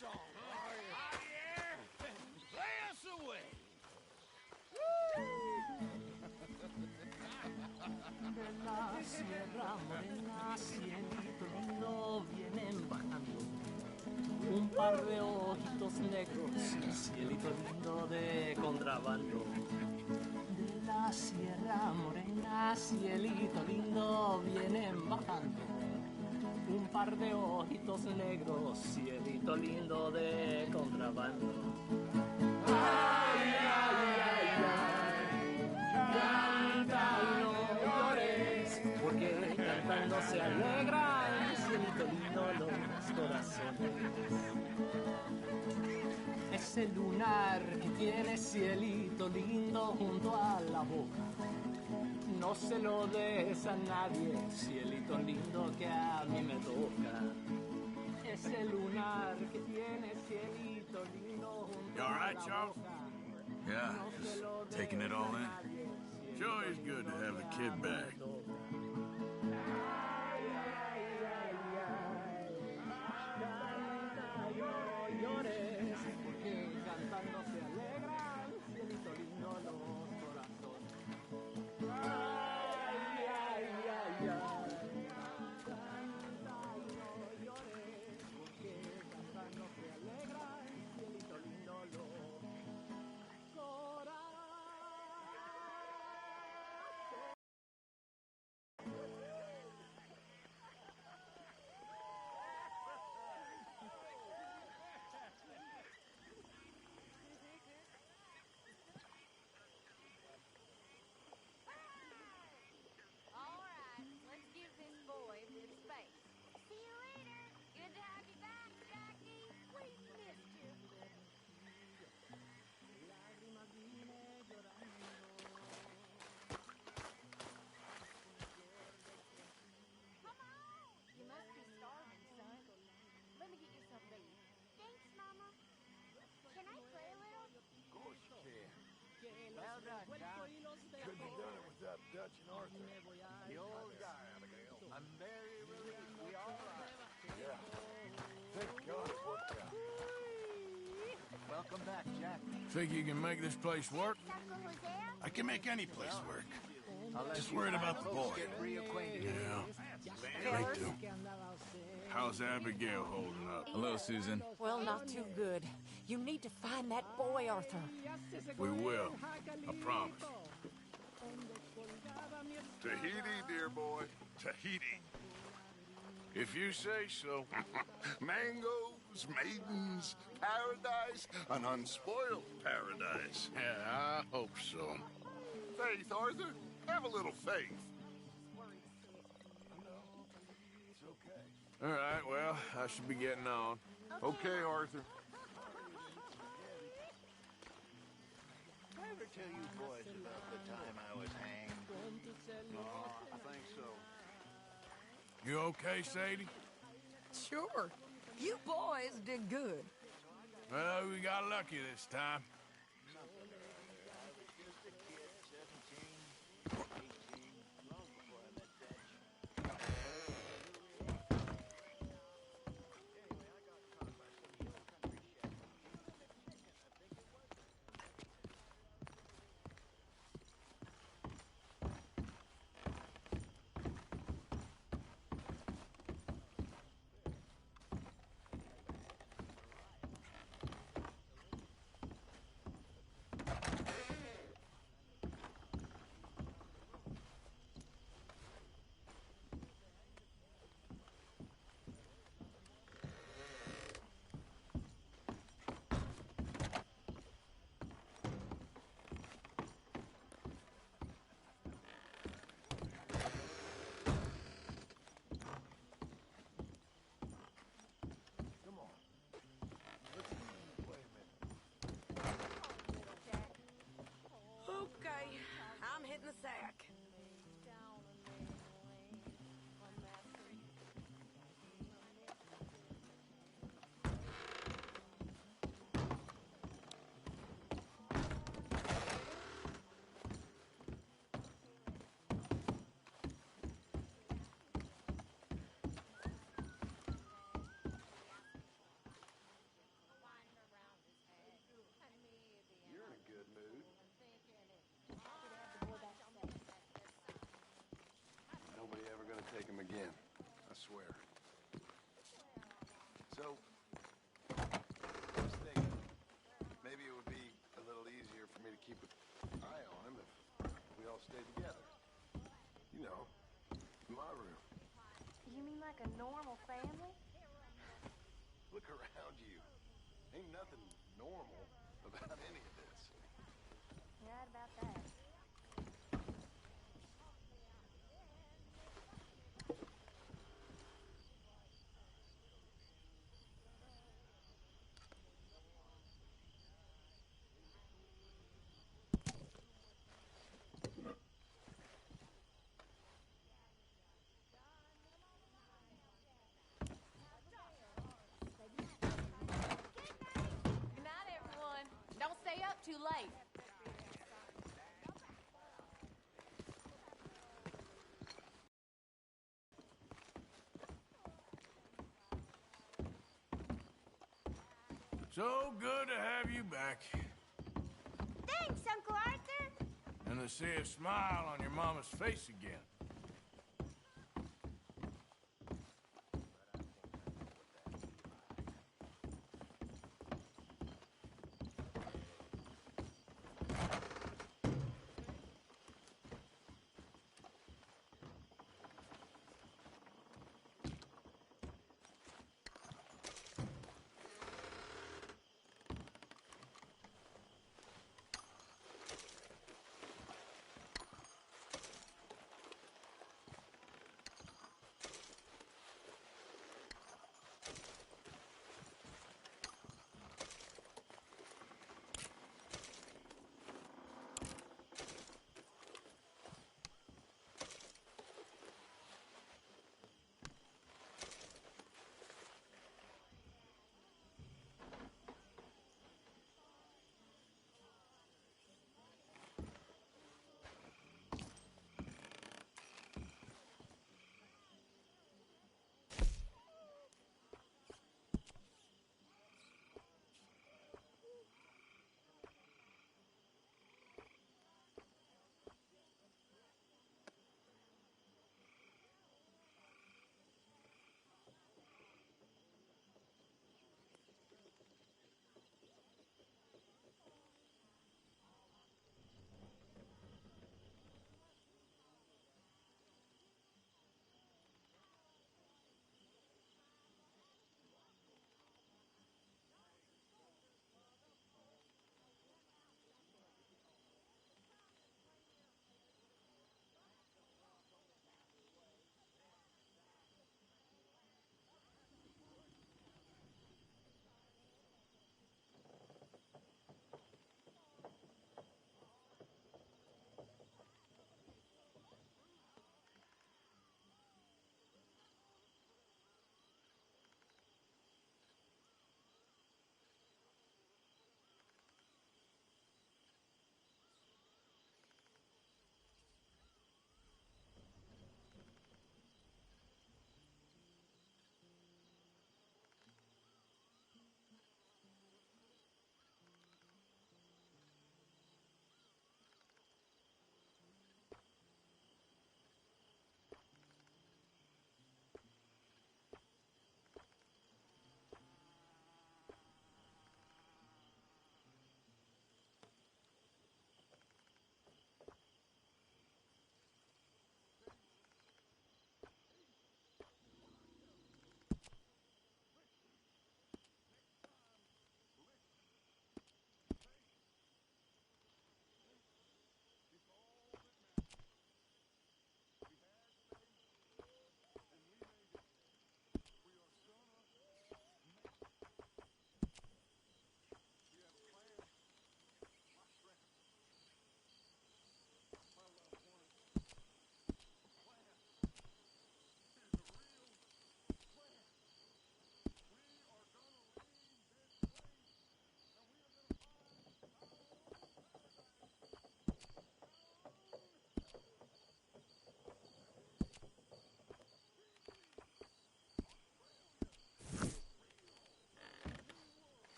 song, are you? Javier, play us away. De la Sierra Morena, cielito lindo, vienen bajando un par de ojitos negros, cielito lindo de contrabando. De la Sierra Morena, cielito lindo, vienen bajando un par de ojitos negros, cielito lindo de contrabando. Ay, ay, ay, ay, canta y no llores, porque cantando se alegran, cielito lindo, los corazones. Ese lunar que tiene cielito lindo junto a la boca, no se lo des a nadie, cielito lindo que a mí me toca. Ese lunar que tiene cielito lindo junto a la boca. Yeah, just taking it all in. Sure is good to have the kid back. Cantando se alegran, cielito lindo los corazones. Ay, ay, ay, ay. Canta y no llores, porque cantando se alegran, cielito lindo los corazones. All right, let's give this boy a bit of space. See you later. Good to have you back, Jackie. We missed you. Come on! You must be starving, son. Let me get you something to eat. Thanks, Mama. Can I play a little? Of course you can. Well done, John. Couldn't have done it without Dutch and Arthur. The old guy, Abigail. I'm very relieved we all are. Yeah. Thank God it worked out. Welcome back, Jack. Think you can make this place work? Uncle Hosea? I can make any place work. I'll let Just you worried fine about the folks boy. Get reacquainted. Yeah. Great too. How's Abigail holding up? Hello, Susan. Well, not too good. You need to find that boy, Arthur. We will. I promise. Tahiti, dear boy. Tahiti. If you say so. Mangoes, maidens, paradise, an unspoiled paradise. Yeah, I hope so. Faith, Arthur. Have a little faith. All right, well, I should be getting on. Okay, Arthur. Did I ever tell you boys about the time I was hanged? No, I think so. You okay, Sadie? Sure. You boys did good. Well, we got lucky this time. keep an eye on him if we all stay together. You know, in my room. You mean like a normal family? Look around you. Ain't nothing normal about any of this. You're right about that. Good night, everyone. Don't stay up too late. So good to have you back. Thanks, Uncle Arthur. And to see a smile on your mama's face again.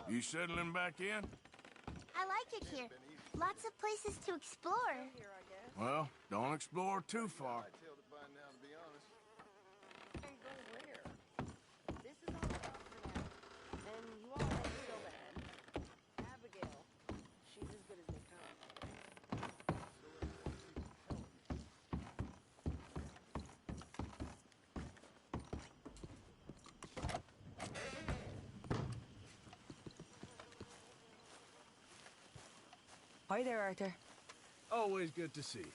You settling back in? I like it here. Lots of places to explore. Well, don't explore too far. And go where? This is all about for now. And you all ain't so bad. Abigail, she's as good as they come. Hi there, Arthur. Always good to see you.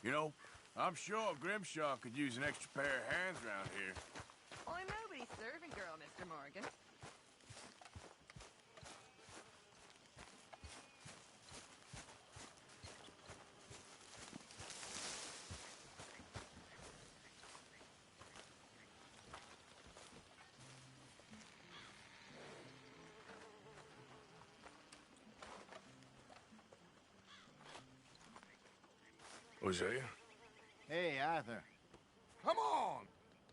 You know, I'm sure Grimshaw could use an extra pair of hands around here. I'm nobody's servant girl, Mr. Morgan. Hosea? Hey, Arthur. Come on!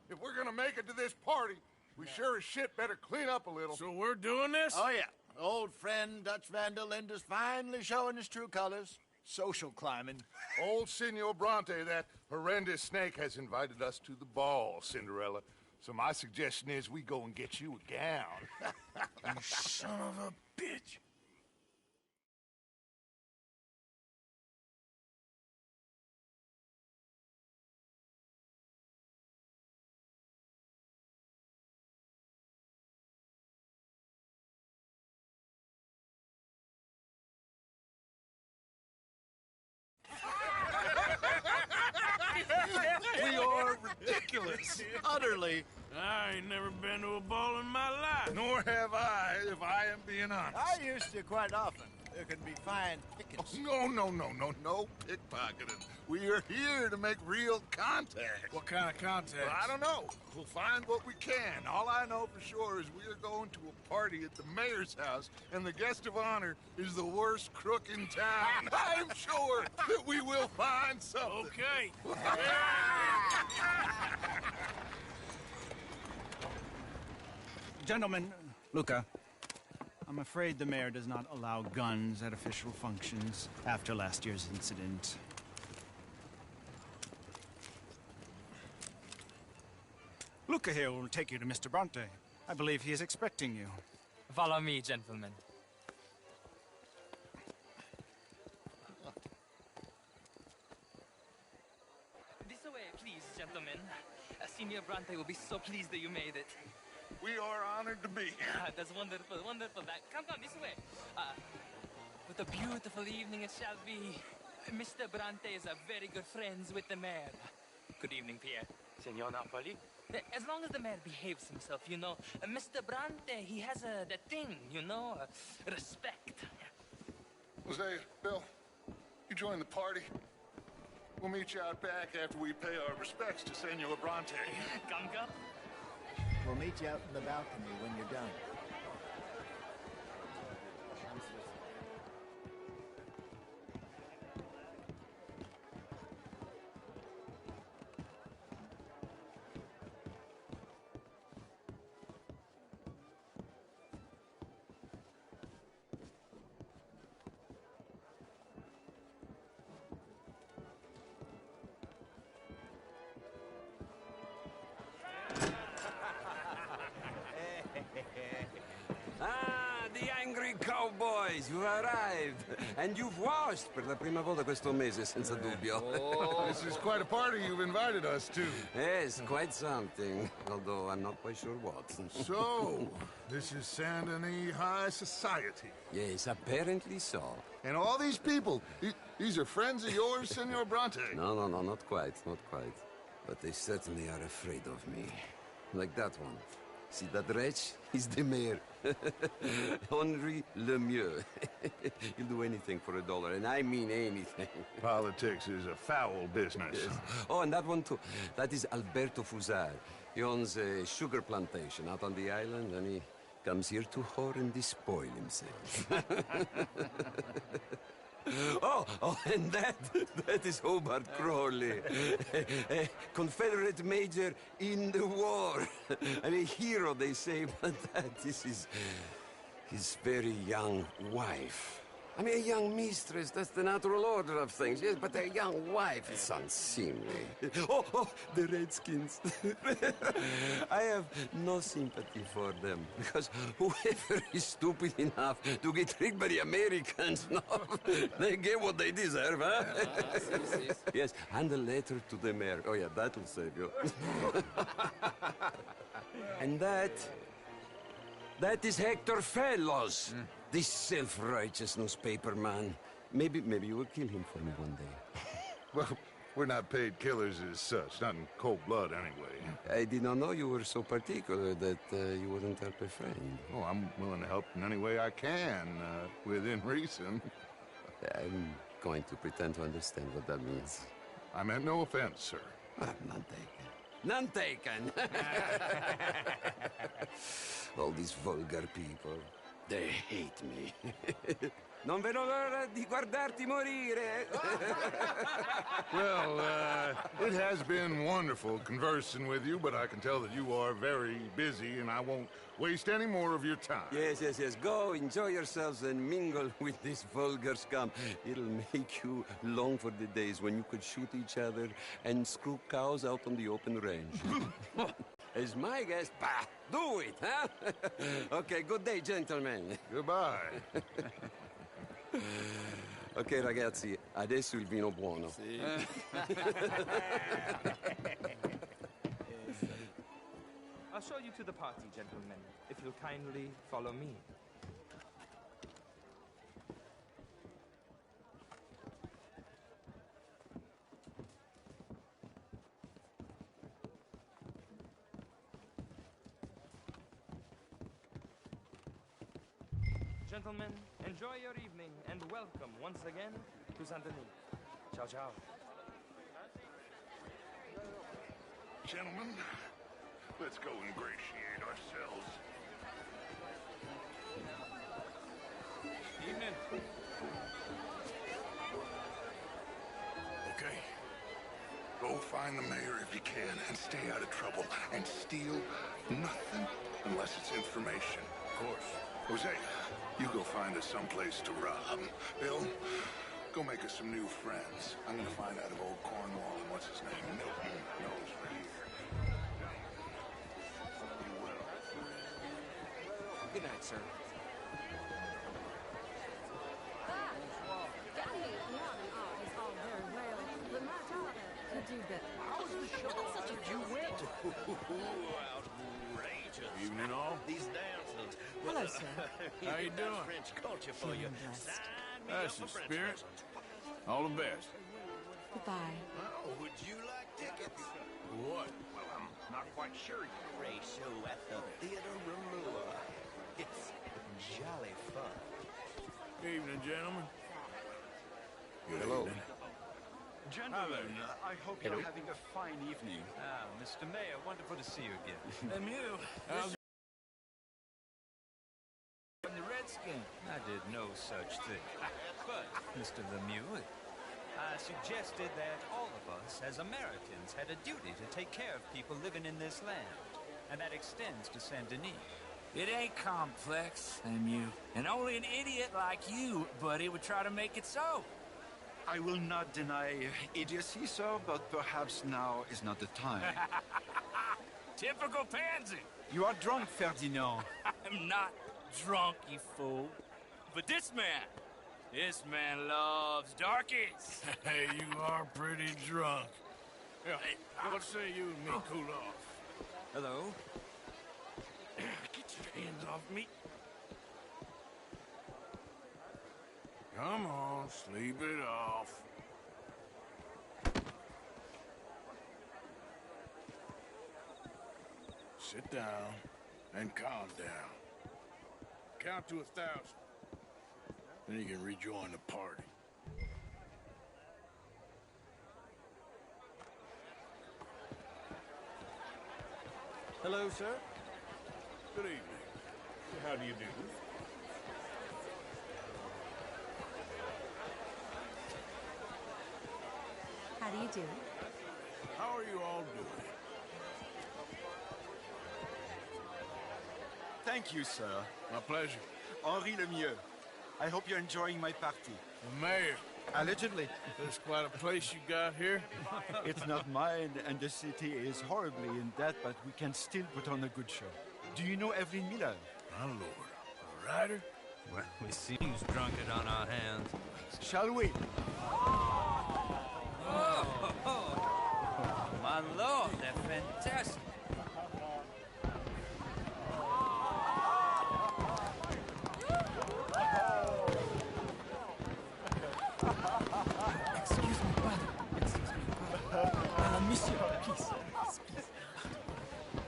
If we're gonna make it to this party, we sure as shit better clean up a little. So we're doing this? Oh, yeah. Old friend Dutch Van der Linde's finally showing his true colors. Social climbing. Old Senor Bronte, that horrendous snake, has invited us to the ball, Cinderella. So my suggestion is we go and get you a gown. You son of a bitch. We are ridiculous. Utterly. I ain't never been to a ball in my life. Nor have I, if I am being honest. I used to quite often. There can be fine pickings. No pickpocketing. We are here to make real contact. What kind of contact? Well, I don't know. We'll find what we can. All I know for sure is we are going to a party at the mayor's house, and the guest of honor is the worst crook in town. I'm sure that we will find something. Okay. Gentlemen, Luca, I'm afraid the mayor does not allow guns at official functions after last year's incident. Luca here will take you to Mr. Bronte. I believe he is expecting you. Follow me, gentlemen. This way, please, gentlemen. Senior Bronte will be so pleased that you made it. We are honored to be here. That's wonderful, wonderful. Come, this way. What a beautiful evening it shall be. Mr. Bronte is a very good friends with the mayor. Good evening, Pierre. Senor Napoli? As long as the mayor behaves himself, you know. Mr. Bronte, he has that thing, you know, respect. Jose, Bill, you join the party. We'll meet you out back after we pay our respects to Senor Bronte. Come. We'll meet you out in the balcony when you're done. Ah, the angry cowboys, you've arrived. And you've washed per la prima volta questo mese, senza dubbio. Oh, this is quite a party you've invited us to. Yes, quite something. Although I'm not quite sure what. So, this is Saint Denis High Society. Yes, apparently so. And all these people, these are friends of yours, Senor Bronte? No, not quite. But they certainly are afraid of me. Like that one. See that wretch? He's the mayor. Henri Lemieux. He'll do anything for $1, and I mean anything. Politics is a foul business. Yes. Oh, and that one too. That is Alberto Fusar. He owns a sugar plantation out on the island, and he comes here to whore and despoil himself. Oh, and that is Hobart Crawley. A Confederate major in the war. I mean, hero, they say, but that is his very young wife. I mean, a young mistress, that's the natural order of things, yes, but a young wife is unseemly. Oh, the Redskins. I have no sympathy for them, because whoever is stupid enough to get tricked by the Americans, no, they get what they deserve, huh? Yes, and a letter to the mayor. Oh, yeah, that'll save you. And that is Hector Fellows. This self-righteous newspaper man. Maybe you will kill him for me one day. Well, we're not paid killers as such, not in cold blood anyway. I did not know you were so particular that you wouldn't help a friend. Oh, I'm willing to help in any way I can, within reason. I'm going to pretend to understand what that means. I meant no offense, sir. None taken. None taken! All these vulgar people. They hate me. Non vedo l'ora di guardarti morire. Well, it has been wonderful conversing with you, but I can tell that you are very busy, and I won't waste any more of your time. Yes. Go, enjoy yourselves, and mingle with this vulgar scum. It'll make you long for the days when you could shoot each other and screw cows out on the open range. As my guest, bah, do it, huh? Okay, good day, gentlemen. Goodbye. Ok, ragazzi, adesso il vino buono. I'll show you to the party, gentlemen, if you'll kindly follow me. Gentlemen, enjoy your evening and welcome once again to Saint Denis. Ciao, ciao. Gentlemen, let's go ingratiate ourselves. Evening. Okay. Go find the mayor if you can and stay out of trouble and steal nothing unless it's information. Of course. Jose, you go find us someplace to rob. Bill, go make us some new friends. I'm gonna find out if old Cornwall and what's his name, Milton, knows we're here. You will. Good night, sir. Outrageous. Evening all. These dancers. Hello, sir. How you doing? French culture for you. blessed. Sign me That's up the for French spirit. lessons. All the best. Goodbye. Oh, would you like tickets? What? Well, I'm not quite sure. Ray show at the Theater Rouleur. It's jolly fun. Evening, gentlemen. Hello. Gentlemen, I hope you're having a fine evening. Ah, Mr. Mayor, wonderful to see you again. Lemieux. How's From the Redskin. I did no such thing. But, Mr. Lemieux, I suggested that all of us, as Americans, had a duty to take care of people living in this land. And that extends to Saint Denis. It ain't complex, Lemieux. And only an idiot like you, buddy, would try to make it so. I will not deny idiocy, sir, but perhaps now is not the time. Typical pansy. You are drunk, Ferdinand. I'm not drunk, you fool. But this man loves darkies. Hey, you are pretty drunk. Yeah, what say you and me cool off? Hello. Get your hands off me. Come on, sleep it off. Sit down and calm down. Count to 1,000. Then you can rejoin the party. Hello, sir. Good evening. How do you do? do. How are you all doing? Thank you, sir. My pleasure. Henri Lemieux. I hope you're enjoying my party. The mayor. Allegedly. There's quite a place you got here. It's not mine, and the city is horribly in debt, but we can still put on a good show. Do you know Evelyn Miller? My lord. A writer? Well, we seem drunken on our hands. Shall we? Oh, my lord, they're fantastic. Excuse me, pardon. Excuse me, pardon. Monsieur, please.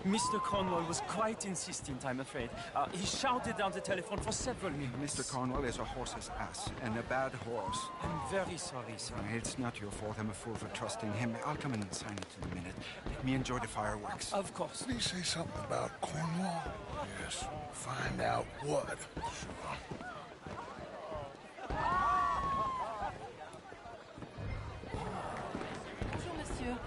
Mr. Cornwall was quite insistent, I'm afraid. He shouted down the telephone for several minutes. Mr. Cornwall is a horse's ass, and a bad horse. I'm very sorry, sir. It's not your fault. I'm a fool for trusting him. I'll come in and sign it in a minute. Let me enjoy the fireworks. Of course. Did he say something about Cornwall? Yes. Find out what. Bonjour, monsieur.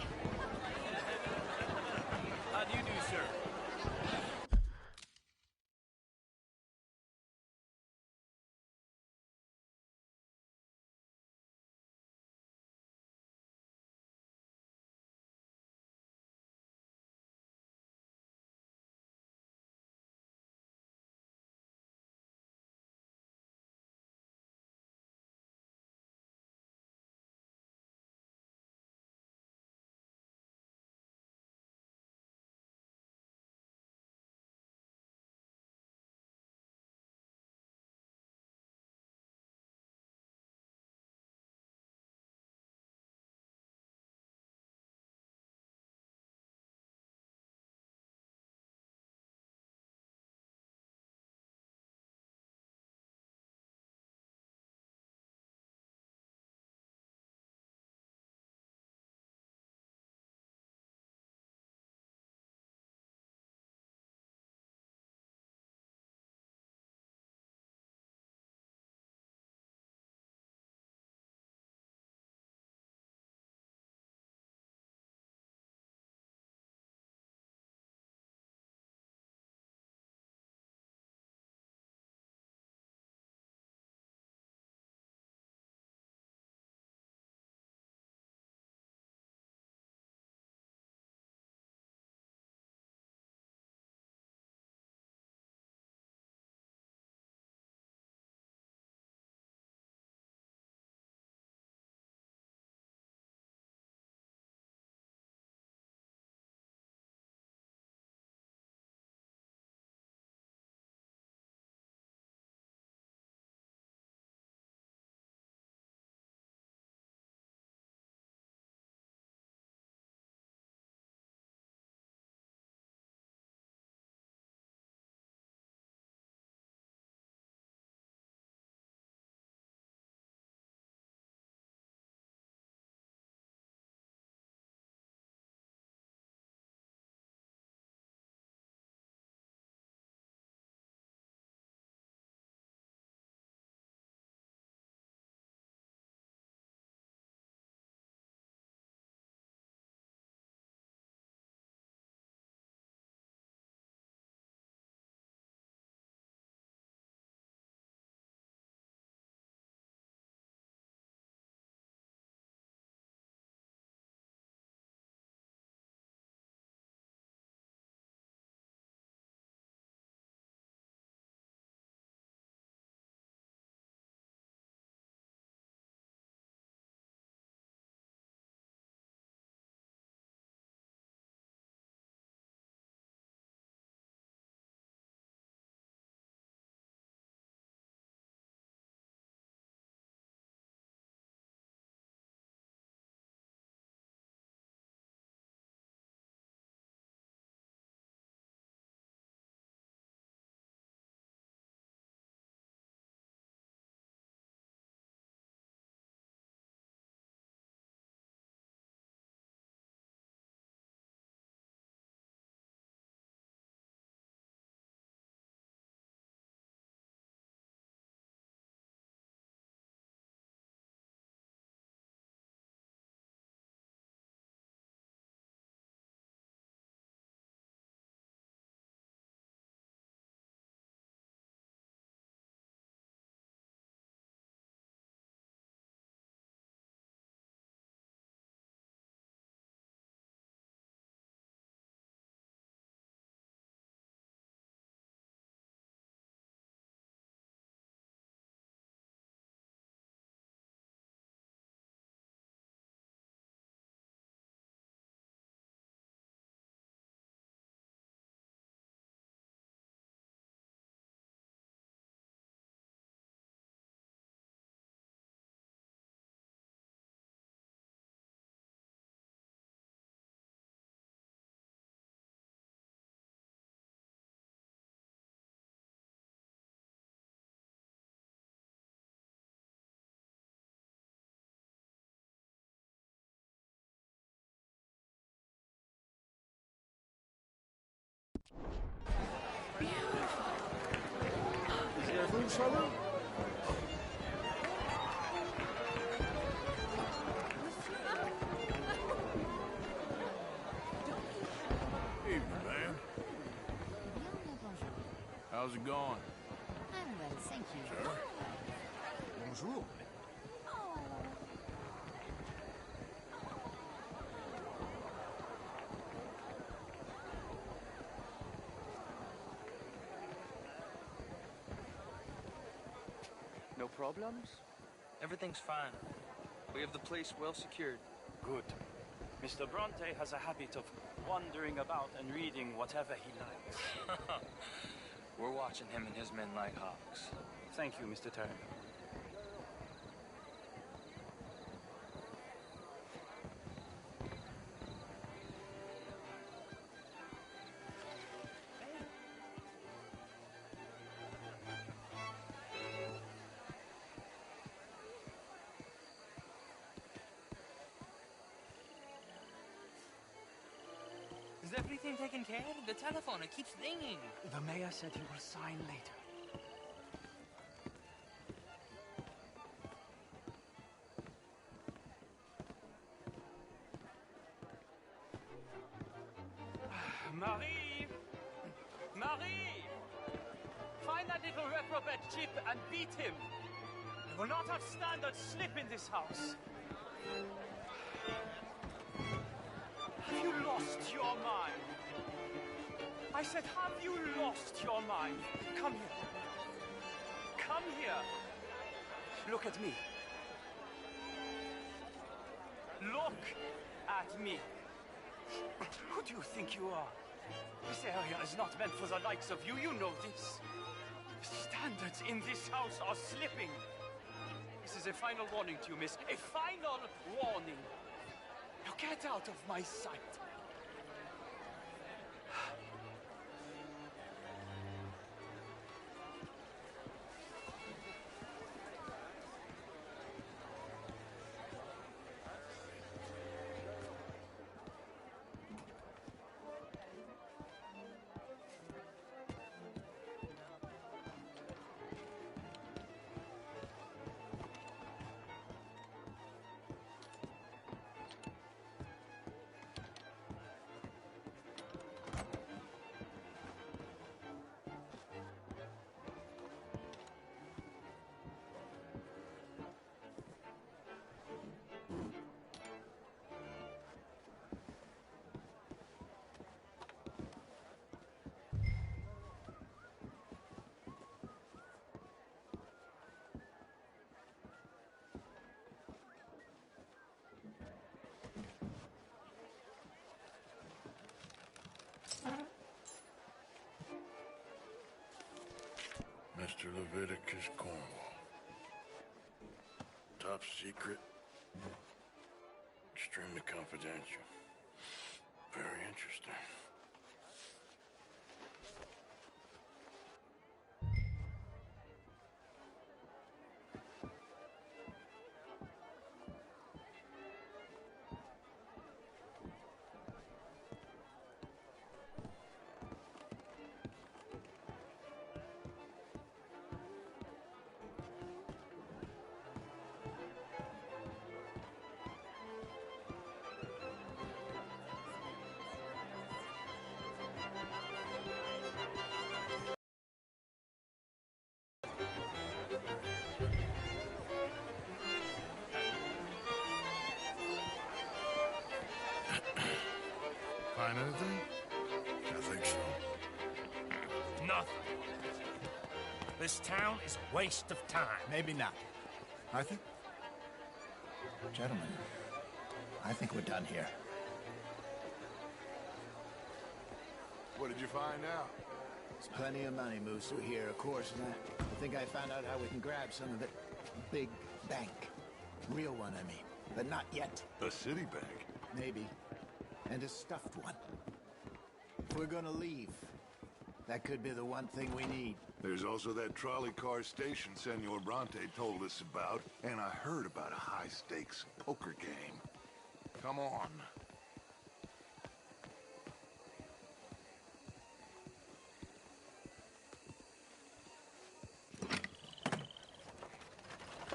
each other? Evening, man. How's it going? I'm well, thank you. Sure. Bonjour. No problems? Everything's fine. We have the place well secured. Good. Mr. Bronte has a habit of wandering about and reading whatever he likes. We're watching him and his men like hawks. Thank you, Mr. Turner. Is everything taken care of? The telephone, it keeps ringing. The mayor said he will sign later. Marie! Marie! Find that little reprobate Chip and beat him. We will not have standard slip in this house. Have you lost your mind? I said, have you lost your mind? Come here. Come here. Look at me. Look at me. Who do you think you are? This area is not meant for the likes of you. You know this. Standards in this house are slipping. This is a final warning to you, miss. A final warning. Now get out of my sight. Mr. Leviticus Cornwall. Top secret. Extremely confidential. Very interesting. Find anything? I think so. Nothing. This town is a waste of time. Maybe not. I think... Gentlemen, I think we're done here. What did you find out? There's plenty of money moves through here, of course, and I think I found out how we can grab some of it. Big bank. Real one, I mean. But not yet. A city bank? Maybe. And a stuffed one. If we're gonna leave, that could be the one thing we need. There's also that trolley car station Senor Bronte told us about, and I heard about a high-stakes poker game. Come on.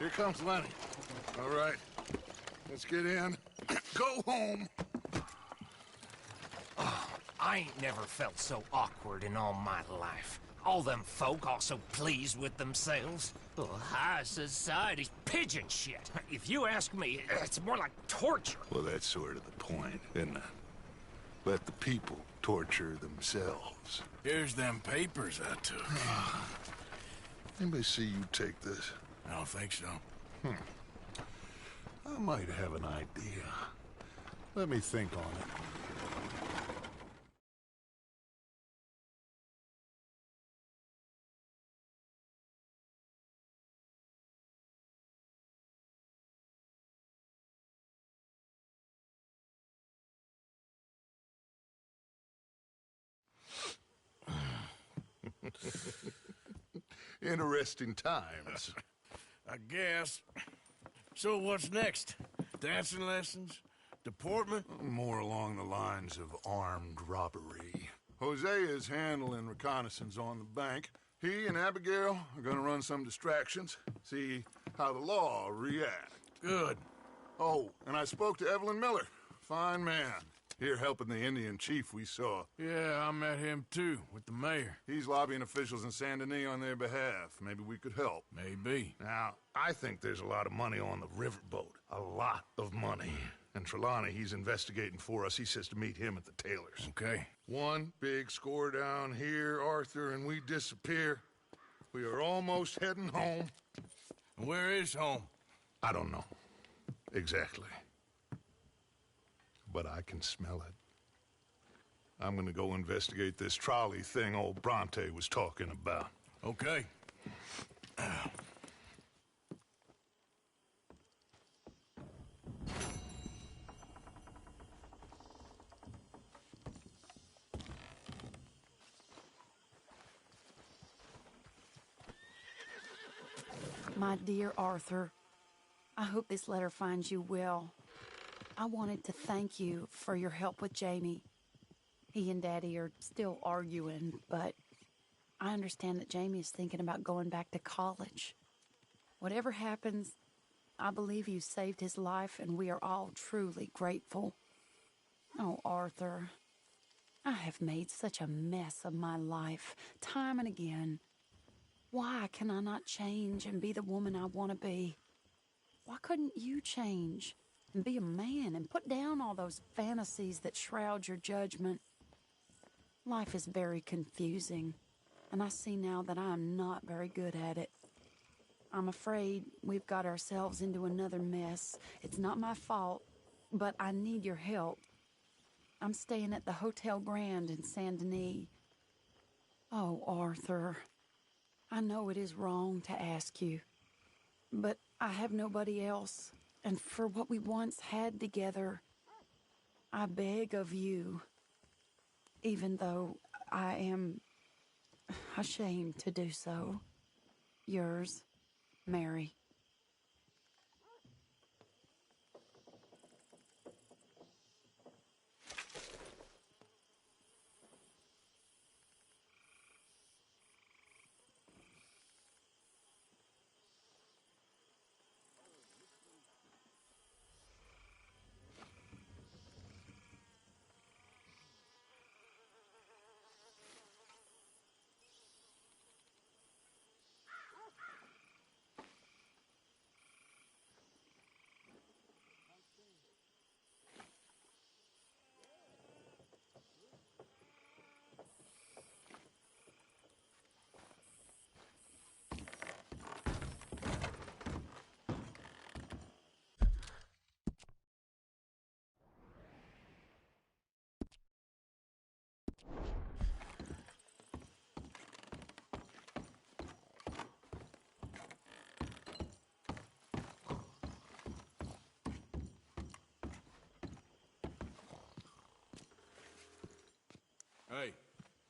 Here comes Lenny. All right, let's get in. Go home. Oh, I ain't never felt so awkward in all my life. All them folk all so pleased with themselves. Oh, high society's pigeon shit. If you ask me, it's more like torture. Well, that's sort of the point, isn't it? Let the people torture themselves. Here's them papers I took. Anybody see you take this? I don't think so. I might have an idea. Let me think on it. Interesting times. I guess. So what's next? Dancing lessons? Deportment? More along the lines of armed robbery. Hosea is handling reconnaissance on the bank. He and Abigail are gonna run some distractions, see how the law reacts. Good. Oh, and I spoke to Evelyn Miller. Fine man. Here helping the Indian chief we saw. Yeah, I met him too, with the mayor. He's lobbying officials in Saint Denis on their behalf. Maybe we could help. Maybe. Now, I think there's a lot of money on the riverboat. A lot of money. And Trelawney, he's investigating for us. He says to meet him at the Taylor's. Okay. One big score down here, Arthur, and we disappear. We are almost heading home. Where is home? I don't know. Exactly. But I can smell it. I'm gonna go investigate this trolley thing old Bronte was talking about. Okay. My dear Arthur, I hope this letter finds you well. I wanted to thank you for your help with Jamie. He and Daddy are still arguing, but I understand that Jamie is thinking about going back to college. Whatever happens, I believe you saved his life, and we are all truly grateful. Oh, Arthur, I have made such a mess of my life, time and again. Why can I not change and be the woman I want to be? Why couldn't you change and be a man and put down all those fantasies that shroud your judgment? Life is very confusing, and I see now that I am not very good at it. I'm afraid we've got ourselves into another mess. It's not my fault, but I need your help. I'm staying at the Hotel Grand in Saint Denis. Oh, Arthur, I know it is wrong to ask you, but I have nobody else, and for what we once had together, I beg of you, even though I am ashamed to do so. Yours, Mary.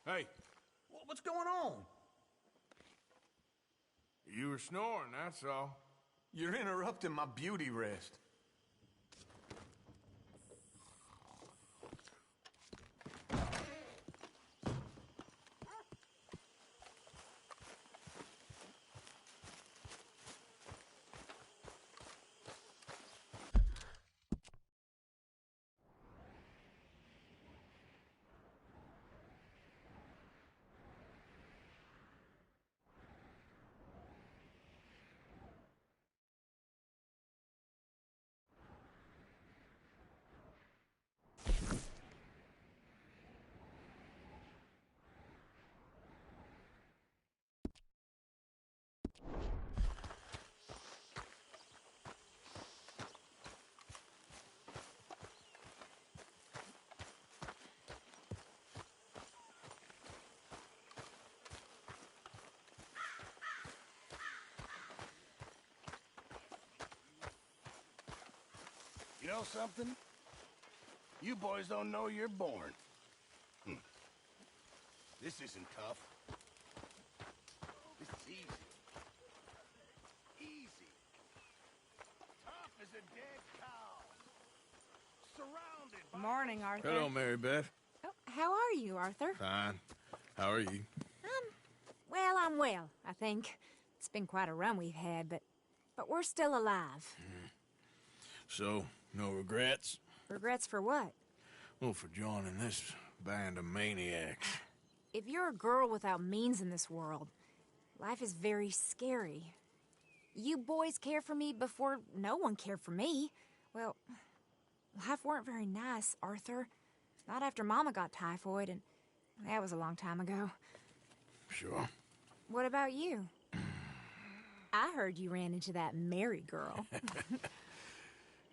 Hey, What's going on? you were snoring, that's all. You're interrupting my beauty rest. You know something? You boys don't know you're born. This isn't tough. This is easy. Easy. Tough as a dead cow. Surrounded by... Morning, Arthur. Hello, Mary Beth. Oh, how are you, Arthur? Fine. How are you? Well, I'm well, I think. It's been quite a run we've had, but we're still alive. So, no regrets? Regrets for what? Well, for joining this band of maniacs. If you're a girl without means in this world, life is very scary. You boys cared for me before no one cared for me. Well, life weren't very nice, Arthur. Not after Mama got typhoid, and that was a long time ago. Sure. What about you? I heard you ran into that Mary girl.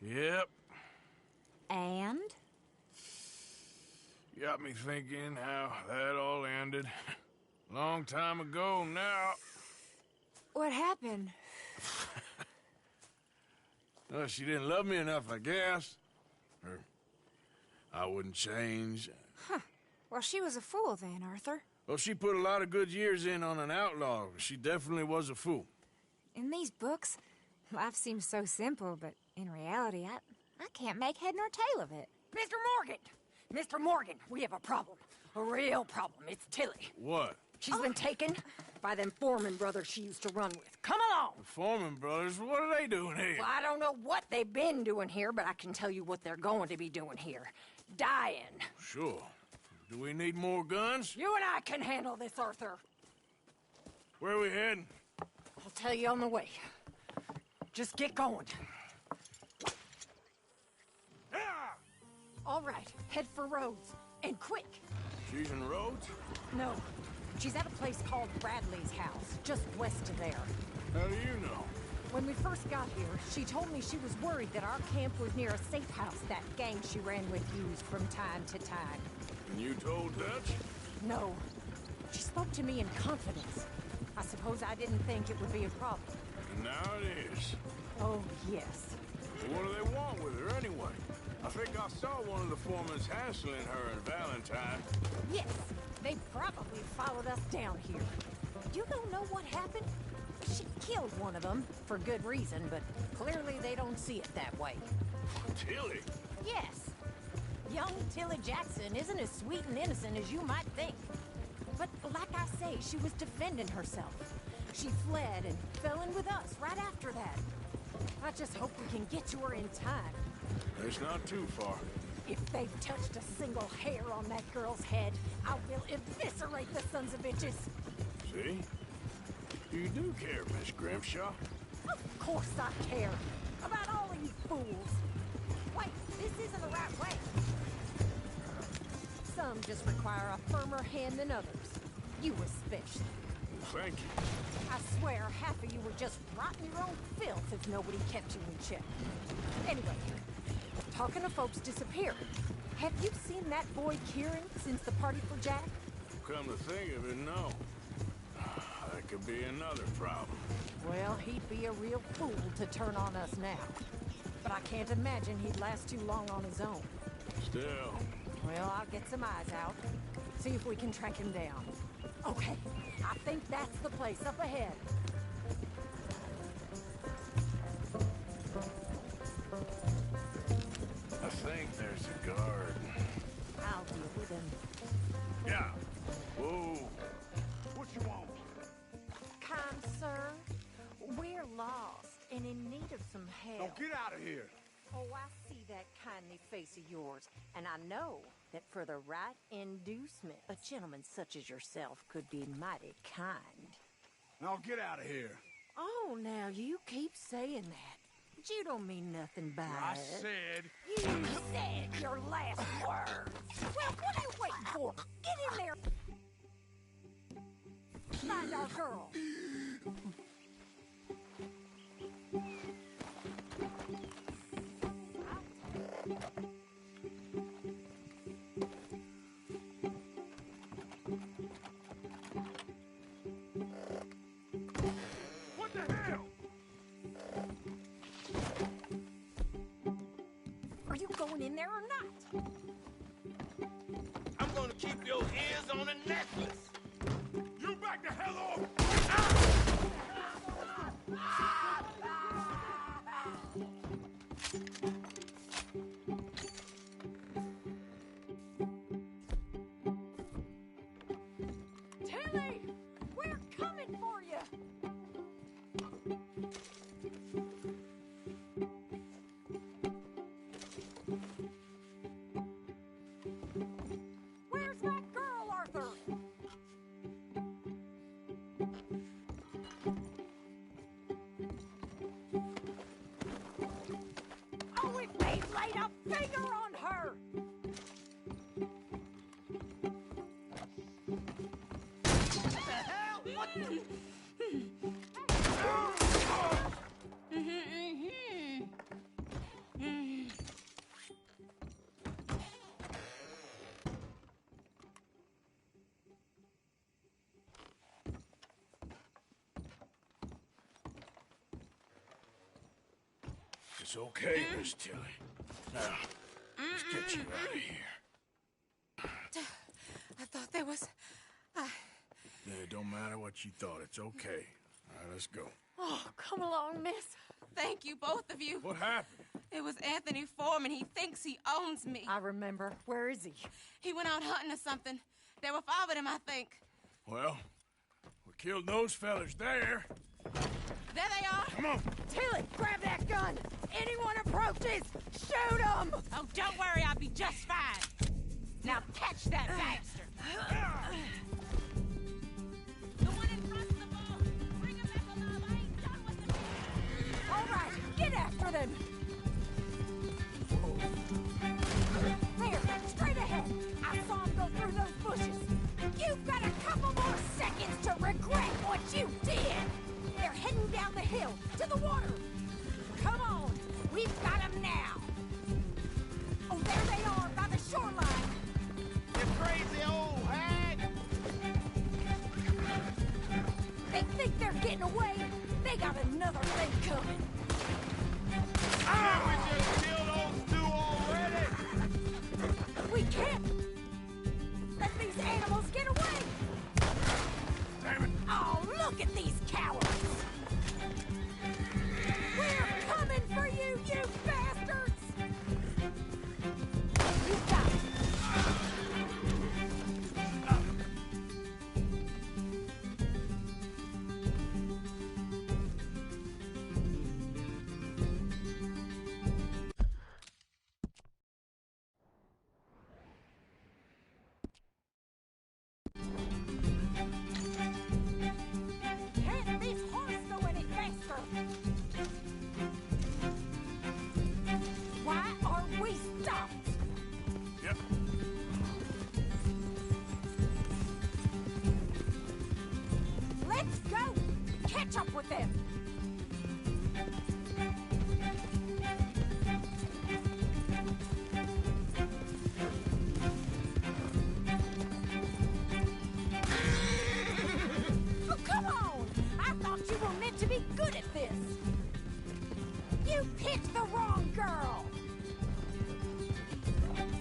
Yep. And? Got me thinking how that all ended. Long time ago now. What happened? Well, she didn't love me enough, I guess. Or I wouldn't change. Huh. Well, she was a fool then, Arthur. Well, she put a lot of good years in on an outlaw. She definitely was a fool. In these books, life seems so simple, but in reality, I can't make head nor tail of it. Mr. Morgan! Mr. Morgan, we have a problem. A real problem. It's Tilly. What? She's been taken by them Foreman brothers she used to run with. Come along! The Foreman brothers? What are they doing here? Well, I don't know what they've been doing here, but I can tell you what they're going to be doing here. Dying. Sure. Do we need more guns? You and I can handle this, Arthur. Where are we heading? I'll tell you on the way. Just get going. All right, head for Rhodes. And quick. She's in Rhodes? No. She's at a place called Bradley's house, just west of there. How do you know? When we first got here, she told me she was worried that our camp was near a safe house that gang she ran with used from time to time. And you told Dutch? No. She spoke to me in confidence. I suppose I didn't think it would be a problem. And now it is. Oh, yes. So what do they want with her anyway? I think I saw one of the foremans hassling her and Valentine. Yes, they probably followed us down here. You don't know what happened? She killed one of them, for good reason, but clearly they don't see it that way. Tilly? Yes. Young Tilly Jackson isn't as sweet and innocent as you might think. But like I say, she was defending herself. She fled and fell in with us right after that. I just hope we can get to her in time. It's not too far. If they've touched a single hair on that girl's head, I will eviscerate the sons of bitches. See? You do care, Miss Grimshaw. Of course I care. About all of you fools. Wait, this isn't the right way. Some just require a firmer hand than others. You especially. Thank you. I swear half of you would just rot in your own filth if nobody kept you in check. Anyway, talking of folks disappearing, have you seen that boy Kieran since the party for Jack? Come to think of it, no. That could be another problem. Well, he'd be a real fool to turn on us now. But I can't imagine he'd last too long on his own. Still. Well, I'll get some eyes out. See if we can track him down. Okay, I think that's the place up ahead. I think there's a guard. I'll deal with him. Yeah. Whoa. What you want? Kind sir, we're lost and in need of some help. Now get out of here. Oh, I see that kindly face of yours, and I know that for the right inducement, a gentleman such as yourself could be mighty kind. Now get out of here. Oh, now you keep saying that. But you don't mean nothing by I it. said... You said your last words. Well, what are you waiting for? Get in there. Find our girl. going in there or not. I'm gonna keep your ears on a necklace. You back the hell off! Tilly! We're coming for you! Where's that girl, Arthur? Oh, if they laid a finger on her! What the hell? What the... It's okay, Miss Tilly. Now, let's get you out of here. I thought there was... Yeah, it don't matter what you thought. It's okay. All right, let's go. Oh, come along, miss. Thank you, both of you. What happened? It was Anthony Foreman. He thinks he owns me. I remember. Where is he? He went out hunting or something. There were 5 of them, I think. Well, we killed those fellas there. There they are. Come on. Tilly, grab that gun! Anyone approaches, shoot them! Oh, don't worry, I'll be just fine. Now catch that bastard. The one in front of the ball. Bring him back alive. I ain't done with him. All right, get after them! There, straight ahead. I saw him go through those bushes. You've got a couple more seconds to regret what you did! They're heading down the hill, to the water. Come on, we've got them now. Oh, there they are, by the shoreline. You crazy old hag! They think they're getting away. They got another thing coming. We just killed those 2 already! We can't let these animals get away. Damn it. Oh, look at these cowards. We're coming for you, you bastards! You got it. Can't this horse go any faster? Why are we stopped? Yep. Let's go! Catch up with them! Oh, come on! I thought you were meant to be good at this! You picked the wrong girl!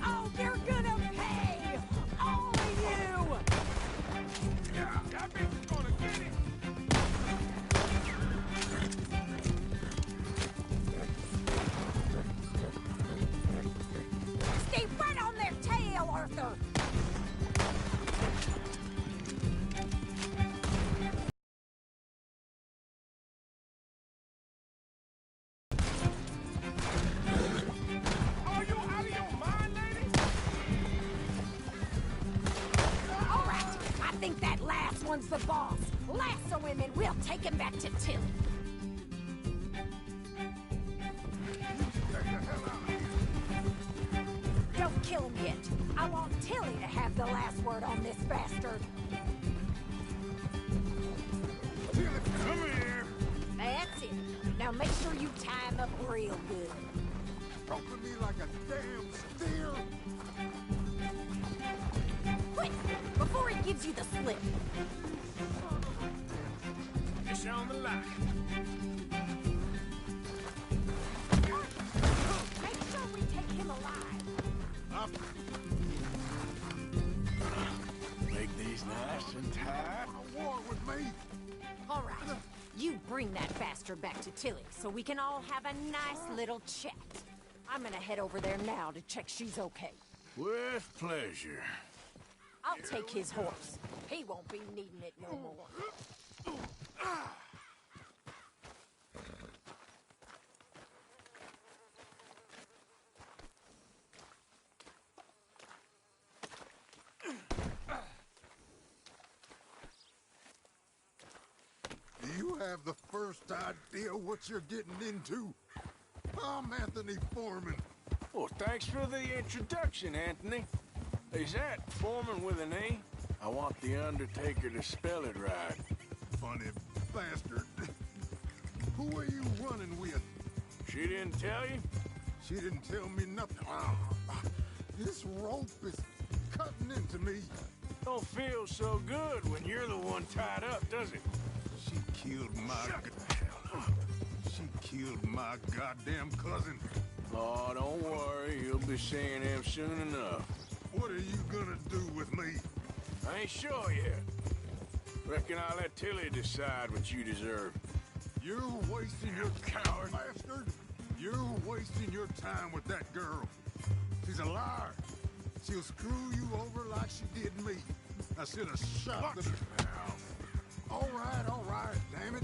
Oh, you're gonna pay! All of you! Yeah, that bitch is gonna get it. Stay right on their tail, Arthur! Are you out of your mind, lady? All right, I think that last one's the boss. Lasso him and we'll take him back to Tilly. Don't kill him yet. I want Tilly to have the last word on this bastard. Come here. That's it. Now make sure you tie him up real good. Talking to me like a damn steer. Quick, before he gives you the slip. Fish on the line. Make sure we take him alive. Make these nice and tight. War with me. All right. You bring that bastard back to Tilly so we can all have a nice little chat. I'm gonna head over there now to check she's okay. With pleasure. I'll take his horse. He won't be needing it no more. Do you have the first idea what you're getting into? I'm Anthony Foreman. Well, thanks for the introduction, Anthony. Is that Foreman with an E? I want the Undertaker to spell it right. Funny bastard. Who are you running with? She didn't tell you? She didn't tell me nothing. This rope is cutting into me. Don't feel so good when you're the one tied up, does it? She killed my goddamn cousin. Oh, don't worry. You'll be seeing him soon enough. What are you gonna do with me? I ain't sure yet. Reckon I'll let Tilly decide what you deserve. You're wasting your coward bastard. You're wasting your time with that girl. She's a liar. She'll screw you over like she did me. I should have shot the... All right, damn it.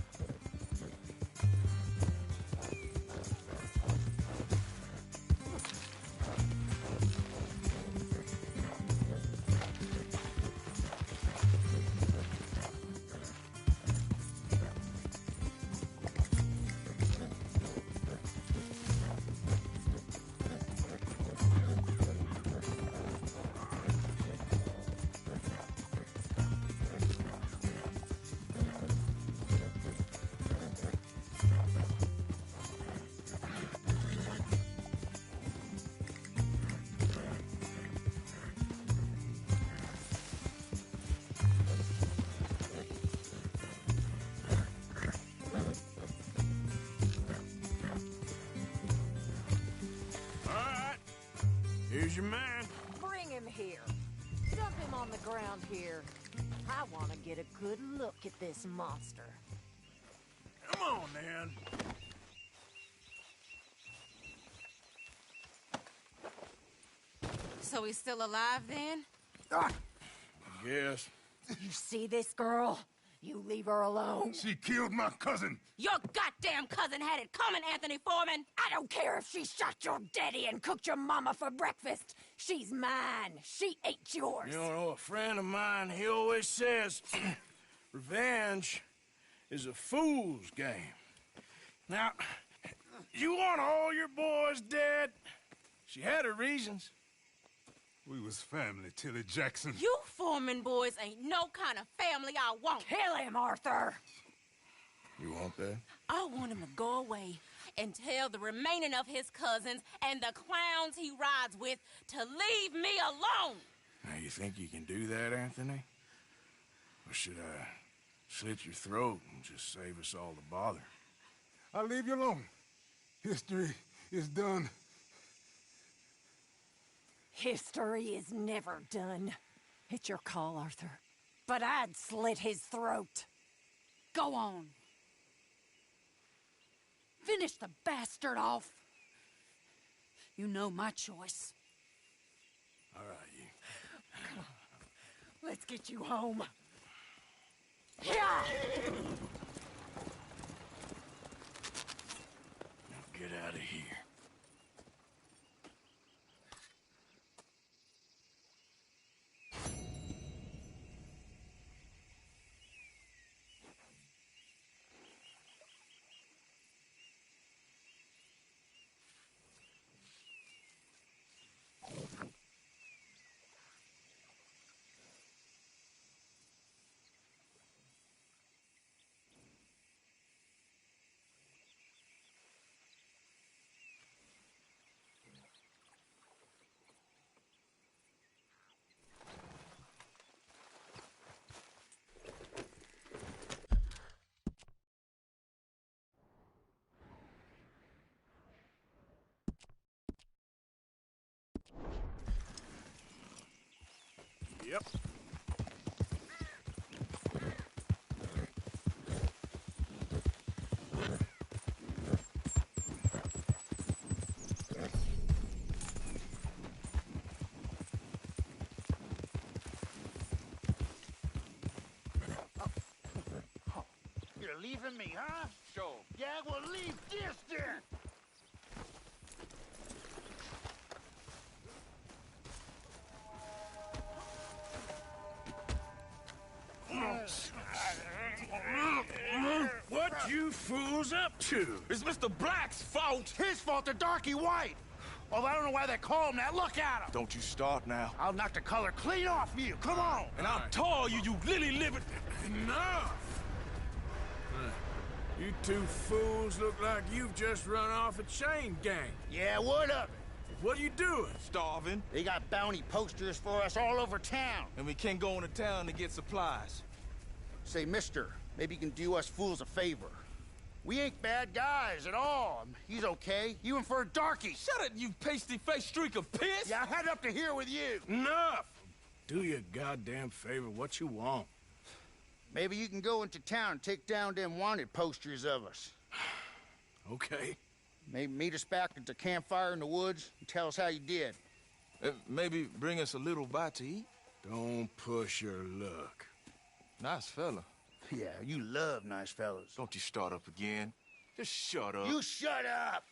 Here's your man. Bring him here. Dump him on the ground here. I want to get a good look at this monster. Come on, then. So he's still alive then? Yes. You see this girl? You leave her alone. She killed my cousin. Your goddamn cousin had it coming, Anthony Foreman! I don't care if she shot your daddy and cooked your mama for breakfast. She's mine. She ate yours. You know, a friend of mine, he always says, revenge is a fool's game. Now, you want all your boys dead? She had her reasons. We was family, Tilly Jackson. You Foreman boys ain't no kind of family I want. Kill him, Arthur! You want that? I want him to go away and tell the remaining of his cousins and the clowns he rides with to leave me alone. Now, you think you can do that, Anthony? Or should I slit your throat and just save us all the bother? I'll leave you alone. History is done. History is never done. It's your call, Arthur. But I'd slit his throat. Go on. Finish the bastard off. You know my choice. All right, you. Come on. Let's get you home. Yeah! Now get out of here. Yep. You're leaving me, huh? Sure. Yeah, well, leave this then! What you fools up to? It's Mr. Black's fault! His fault, the darky white! Well, I don't know why they call him that. Look at him! Don't you start now. I'll knock the color clean off you. Come on! And I'll tar you, you lily-livered... Enough! You two fools look like you've just run off a chain gang. Yeah, what of it? What are you doing? Starving. They got bounty posters for us all over town. And we can't go into town to get supplies. Say, mister, maybe you can do us fools a favor. We ain't bad guys at all. He's okay. You in for a darky. Shut it, you pasty-faced streak of piss! Yeah, I had up to here with you. Enough! Do your goddamn favor what you want. Maybe you can go into town and take down them wanted posters of us. Okay. Maybe meet us back at the campfire in the woods and tell us how you did. Maybe bring us a little bite to eat? Don't push your luck. Nice fella. Yeah, you love nice fellas. Don't you start up again. Just shut up. You shut up!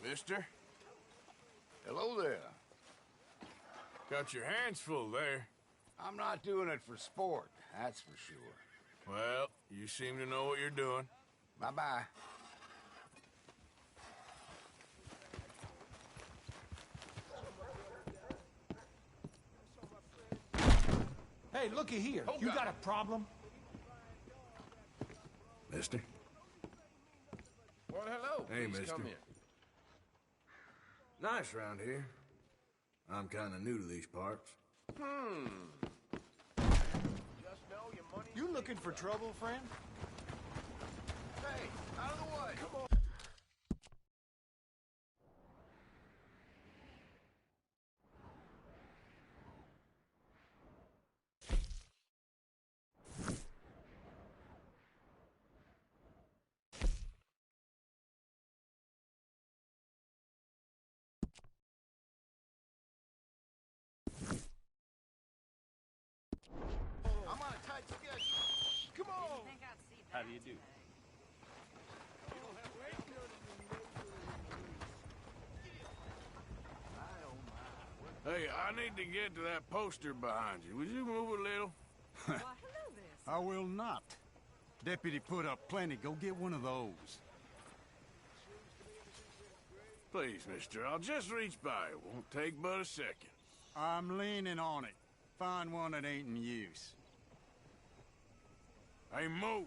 Mister? Hello there. Got your hands full there. I'm not doing it for sport, that's for sure. Well, you seem to know what you're doing. Bye-bye. Hey, looky here. You got a problem? Mister? Well, hello. Hey, Please mister. come in. Nice round here. I'm kind of new to these parts. You looking for trouble, friend? Hey, out of the way. Come on. I'm on a tight schedule. Come on. How do you do? Hey, I need to get to that poster behind you. Would you move a little? I will not. Deputy put up plenty. Go get one of those. Please, mister, I'll just reach by. It won't take but a second. I'm leaning on it. Find one that ain't in use. Hey, move.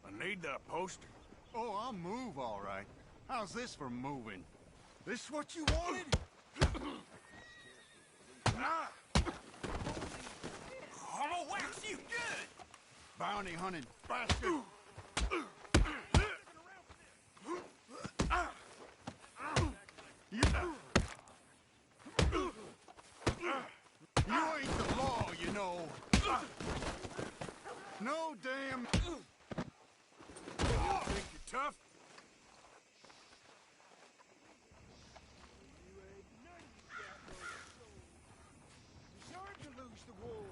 I need that poster. Oh, I'll move, all right. How's this for moving? This what you wanted? I'm gonna wax you good! Bounty hunting bastard! No damn... You think you're tough? Deserve to lose the war.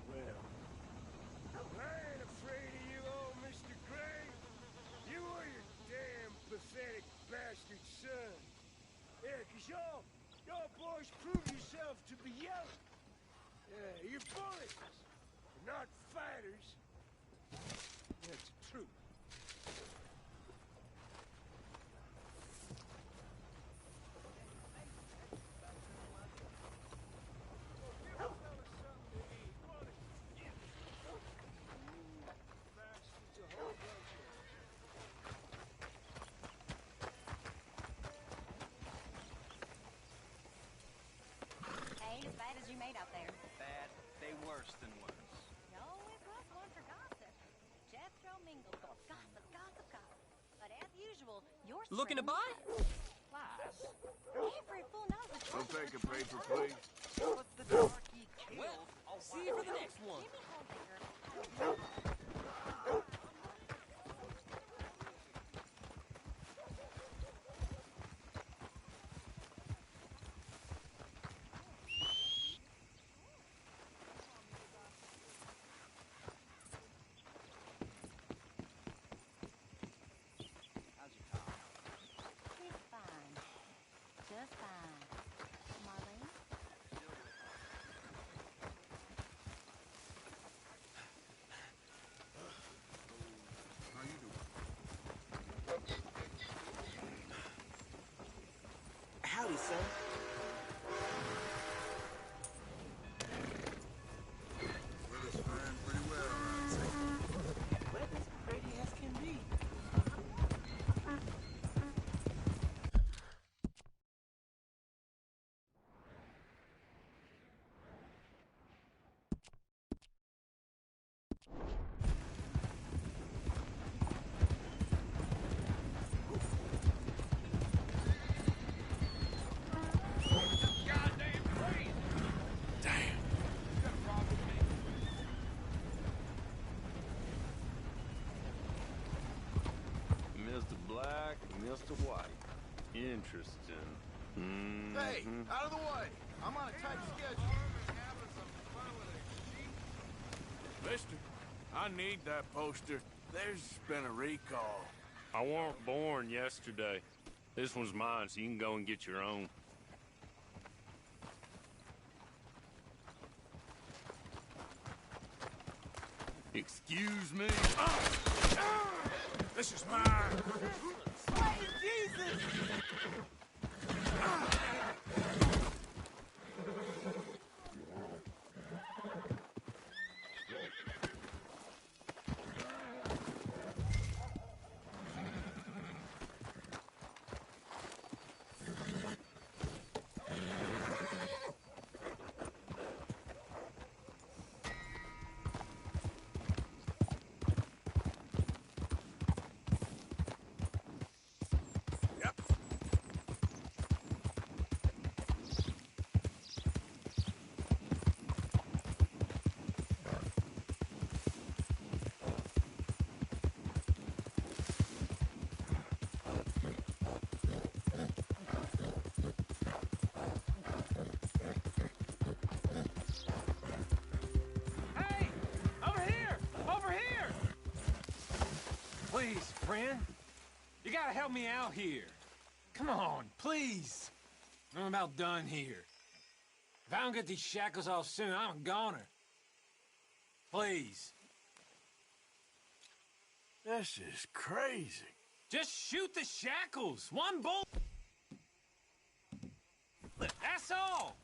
Well, I ain't afraid of you, old Mr. Gray. You or your damn pathetic bastard son. Yeah, 'cause y'all boys prove yourself to be young. Yeah, you're bullets, but not fighters. That's the truth. Ain't as bad as you made out there. Bad, they worse than worse. No, it was one for gossip. Jethro mingled for gossip, gossip, gossip. But as usual, you're Looking to buy? Lies. Every fool knows the I'll truth. take a paper, please. But the darky killed. Well, I'll see you for the next one. Jimmy Holdinger. He's fine. Just fine. Marlene? How you doing? Howdy, son. Weather's faring pretty well, I'd say. Weather's pretty as can be. Mr. Black, Mr. White. Interesting. Hey, out of the way. I'm on a tight schedule. Mister, I need that poster. There's been a recall. I weren't born yesterday. This one's mine, so you can go and get your own. Excuse me? This is mine. Praise Jesus! Please, friend. You gotta help me out here. Come on, please. I'm about done here. If I don't get these shackles off soon, I'm a goner. Please. This is crazy. Just shoot the shackles. One bullet. That's all.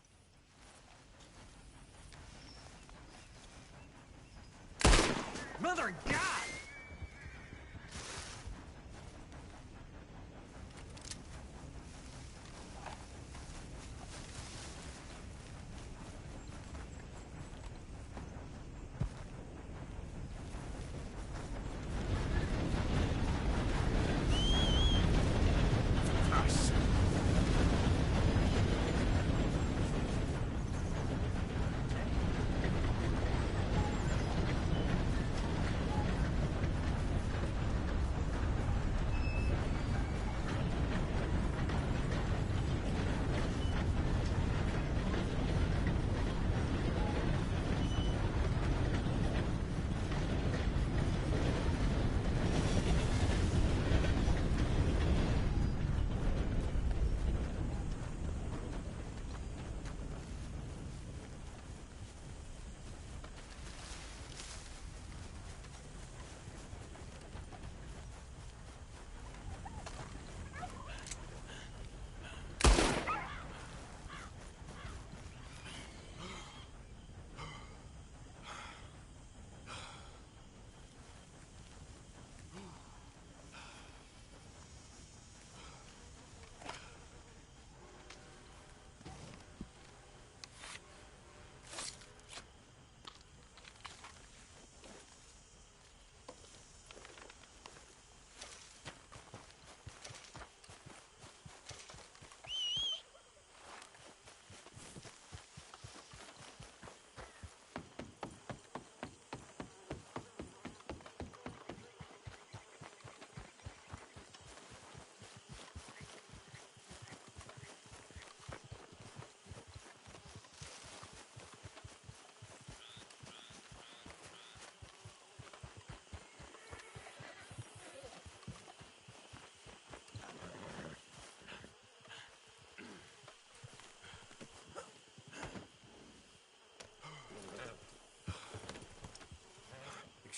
Mother of God!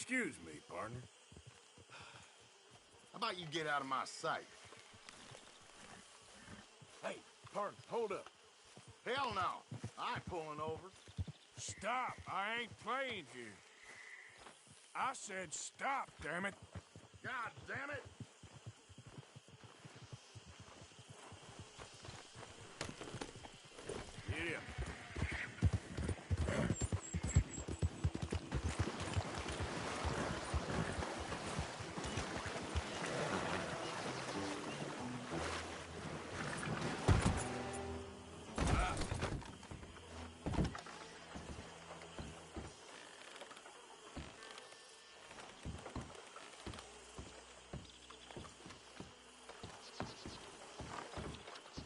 Excuse me, partner. How about you get out of my sight? Hey, partner, hold up. Hell no. I ain't pulling over. Stop. I ain't playing here. I said stop, damn it. God damn it. Get him.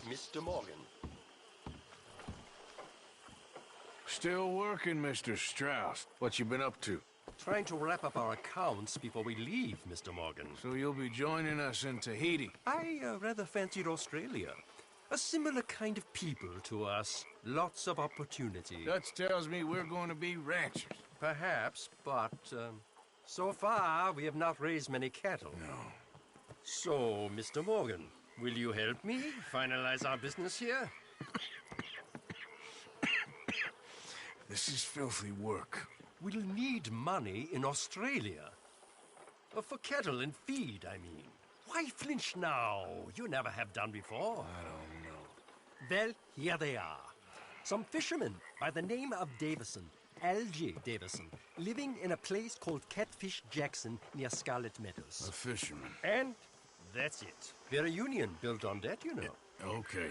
Mr. Morgan. Still working, Mr. Strauss. What you been up to? Trying to wrap up our accounts before we leave, Mr. Morgan. So you'll be joining us in Tahiti? I rather fancied Australia. A similar kind of people to us. Lots of opportunity. Dutch tells me we're going to be ranchers. Perhaps, but so far we have not raised many cattle. No. So, Mr. Morgan, will you help me finalize our business here? This is filthy work. We'll need money in Australia. For cattle and feed, I mean. Why flinch now? You never have done before. I don't know. Well, here they are. Some fishermen by the name of Davison, Algie Davison, living in a place called Catfish Jackson near Scarlet Meadows. A fisherman. And that's it. We're a union built on that, you know. Okay.